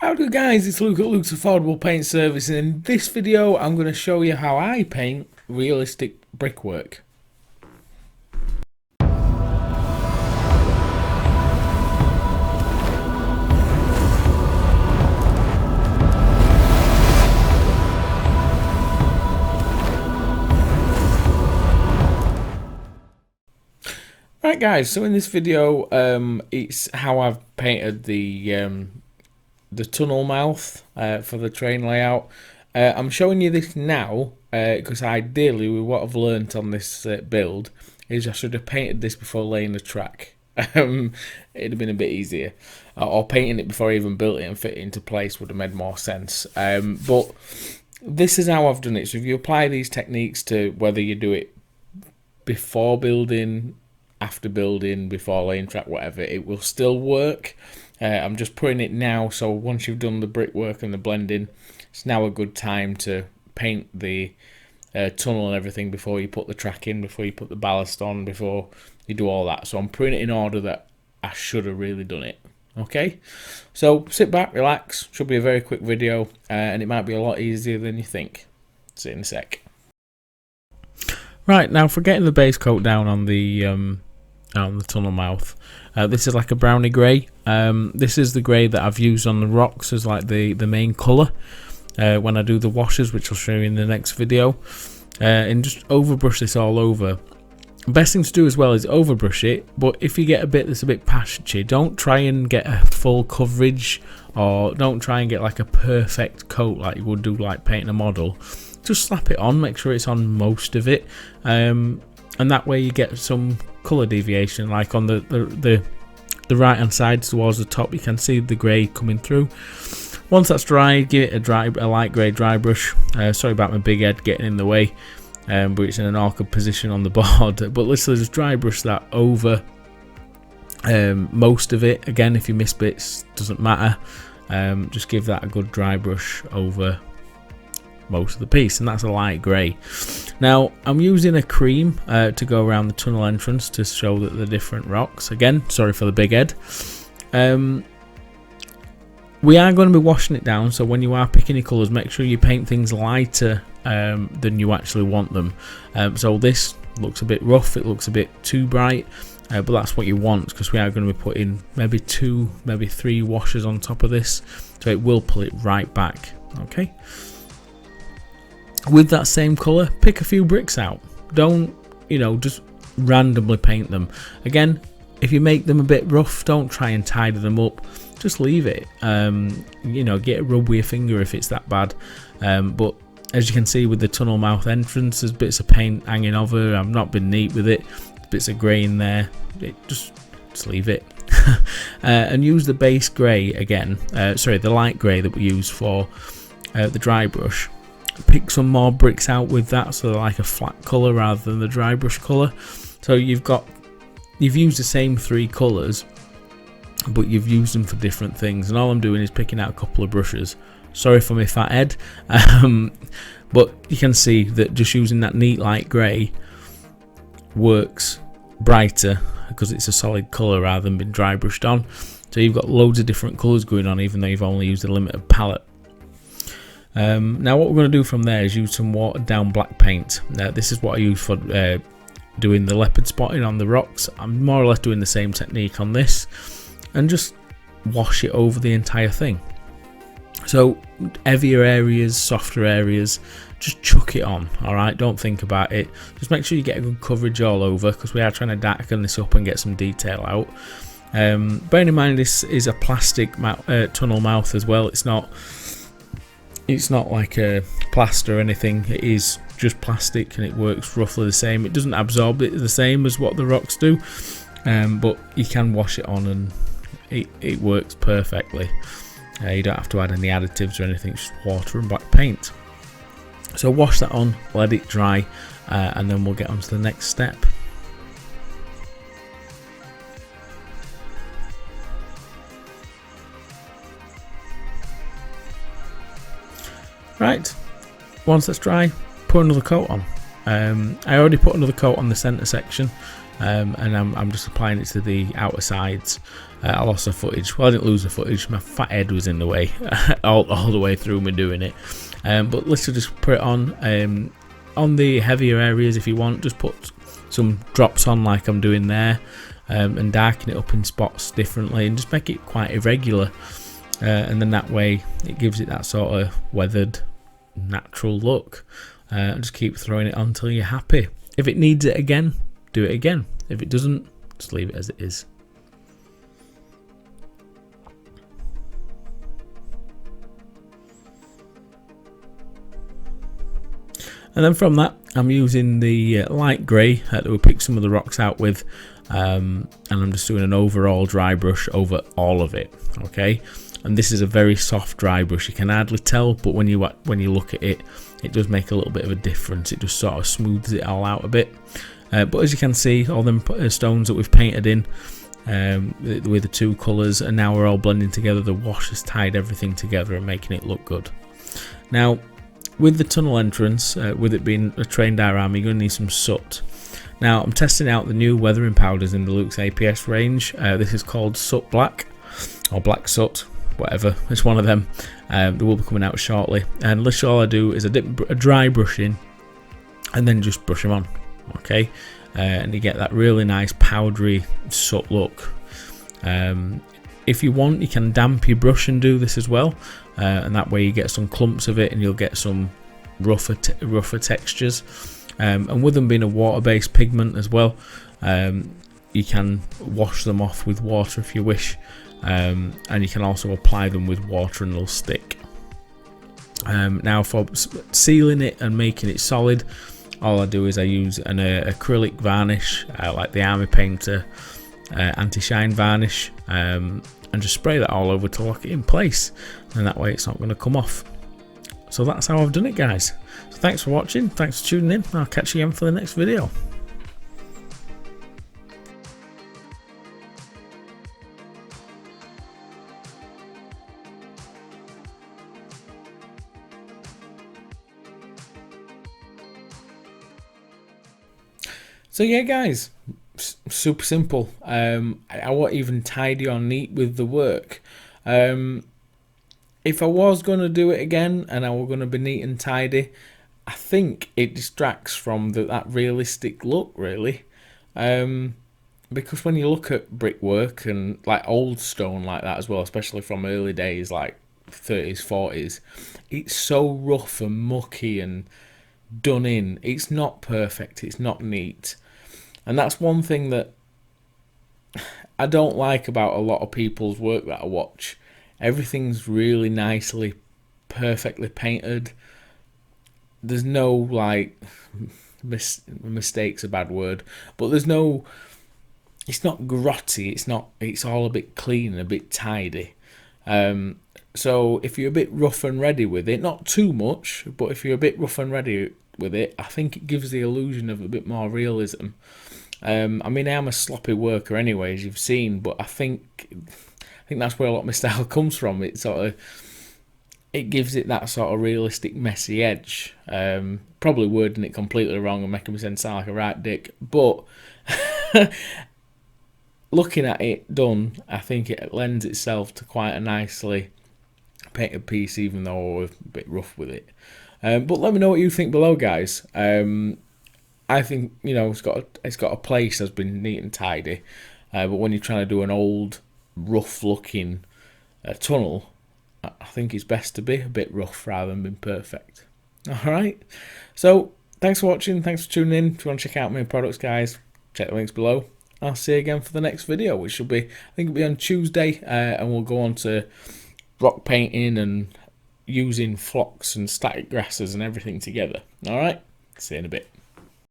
Howdy guys, it's Luke at Luke's Affordable Paint Service, and in this video I'm going to show you how I paint realistic brickwork. Right guys, so in this video it's how I've painted the tunnel mouth for the train layout. I'm showing you this now because ideally with what I've learnt on this build is I should have painted this before laying the track. It'd have been a bit easier, or painting it before I even built it and fit it into place would have made more sense. But this is how I've done it. So if you apply these techniques to whether you do it before building, after building, before laying track, whatever, it will still work. I'm just putting it now, so once you've done the brickwork and the blending, it's now a good time to paint the tunnel and everything before you put the track in, before you put the ballast on, before you do all that. So I'm putting it in order that I should have really done it. Okay, so sit back, relax, should be a very quick video, and it might be a lot easier than you think. See you in a sec. Right, now for getting the base coat down on the tunnel mouth, this is like a brownie grey. This is the grey that I've used on the rocks as like the main colour when I do the washes, which I'll show you in the next video, and just overbrush this all over. Best thing to do as well is overbrush it, but if you get a bit that's a bit patchy, don't try and get a full coverage, or don't try and get like a perfect coat like you would do like painting a model. Just slap it on, make sure it's on most of it, and that way you get some colour deviation. Like on the right hand side towards the top, you can see the grey coming through. Once that's dry, give it a light grey dry brush. Sorry about my big head getting in the way, but it's in an awkward position on the board. But literally just dry brush that over most of it. Again, if you miss bits, doesn't matter. Just give that a good dry brush over most of the piece, and that's a light grey. Now I'm using a cream to go around the tunnel entrance to show that the different rocks. Again, sorry for the big head. We are going to be washing it down, so when you are picking your colours, make sure you paint things lighter than you actually want them. So this looks a bit rough, it looks a bit too bright, but that's what you want, because we are going to be putting maybe 2, maybe 3 washes on top of this, so it will pull it right back. Okay. With that same colour, pick a few bricks out. Don't, just randomly paint them. Again, if you make them a bit rough, don't try and tidy them up. Just leave it. Get a rub with your finger if it's that bad. But as you can see with the tunnel mouth entrance, there's bits of paint hanging over. I've not been neat with it. Bits of grey in there. Just leave it. And use the base grey again. The light grey that we use for the dry brush. Pick some more bricks out with that, so they're like a flat colour rather than the dry brush colour. So you've used the same 3 colours, but you've used them for different things, and all I'm doing is picking out a couple of brushes. Sorry for my fat head, but you can see that just using that neat light grey works brighter because it's a solid colour rather than being dry brushed on. So you've got loads of different colours going on, even though you've only used a limited palette. Now what we're going to do from there is use some watered down black paint. This is what I use for doing the leopard spotting on the rocks. I'm more or less doing the same technique on this, and just wash it over the entire thing. So heavier areas, softer areas, just chuck it on. Alright, don't think about it. Just make sure you get a good coverage all over, because we are trying to darken this up and get some detail out. Bearing in mind this is a plastic tunnel mouth as well. It's not like a plaster or anything, it is just plastic, and it works roughly the same. It doesn't absorb it the same as what the rocks do, but you can wash it on and it works perfectly. You don't have to add any additives or anything, just water and black paint. So wash that on, let it dry, and then we'll get on to the next step. Right, once that's dry, put another coat on. I already put another coat on the centre section, and I'm just applying it to the outer sides. I lost the footage. Well, I didn't lose the footage. My fat head was in the way all the way through me doing it. But let's just put it on the heavier areas. If you want, just put some drops on like I'm doing there, and darken it up in spots differently, and just make it quite irregular. And then that way it gives it that sort of weathered, natural look. And just keep throwing it on until you're happy. If it needs it again, do it again. If it doesn't, just leave it as it is. And then from that, I'm using the light grey that we picked some of the rocks out with, and I'm just doing an overall dry brush over all of it. Okay, and this is a very soft dry brush. You can hardly tell, but when you look at it, it does make a little bit of a difference. It just sort of smooths it all out a bit. But as you can see, all them stones that we've painted in with the two colours, and now we're all blending together. The wash has tied everything together and making it look good. Now, with the tunnel entrance, with it being a train diorama, you're going to need some soot. Now, I'm testing out the new weathering powders in the Luke's APS range. This is called Soot Black, or Black Soot, whatever. It's one of them. They will be coming out shortly. And literally all I do is a dry brush in, and then just brush them on. Okay, and you get that really nice powdery soot look. If you want, you can damp your brush and do this as well, and that way you get some clumps of it, and you'll get some rougher textures. And with them being a water-based pigment as well, you can wash them off with water if you wish, and you can also apply them with water and they'll stick. Now, for sealing it and making it solid, all I do is I use an acrylic varnish, like the Army Painter anti-shine varnish, and just spray that all over to lock it in place, and that way it's not going to come off. So that's how I've done it, guys. So thanks for watching, thanks for tuning in. I'll catch you again for the next video. So yeah, guys, super simple. I wasn't even tidy or neat with the work. If I was going to do it again and I were going to be neat and tidy, I think it distracts from that realistic look, really. Because when you look at brickwork and like old stone like that as well, especially from early days like 30s, 40s, it's so rough and mucky and done in. It's not perfect, it's not neat. And that's one thing that I don't like about a lot of people's work that I watch. Everything's really nicely, perfectly painted. There's no, like, mistake's a bad word, but there's no, it's not grotty, it's all a bit clean and a bit tidy. So if you're a bit rough and ready with it, not too much, but if you're a bit rough and ready with it, I think it gives the illusion of a bit more realism. I mean, I am a sloppy worker anyway, as you've seen, but I think that's where a lot of my style comes from. It gives it that sort of realistic, messy edge. Probably wording it completely wrong and making me sound like a right dick, but looking at it done, I think it lends itself to quite a nicely painted piece, even though we're a bit rough with it. But let me know what you think below, guys. I think, you know, it's got a place that's been neat and tidy, but when you're trying to do an old, rough-looking tunnel, I think it's best to be a bit rough rather than being perfect. All right. So thanks for watching. Thanks for tuning in. If you want to check out my products, guys, check the links below. I'll see you again for the next video, which will be, I think it'll be on Tuesday, and we'll go on to rock painting and using flocks and static grasses and everything together. All right. See you in a bit.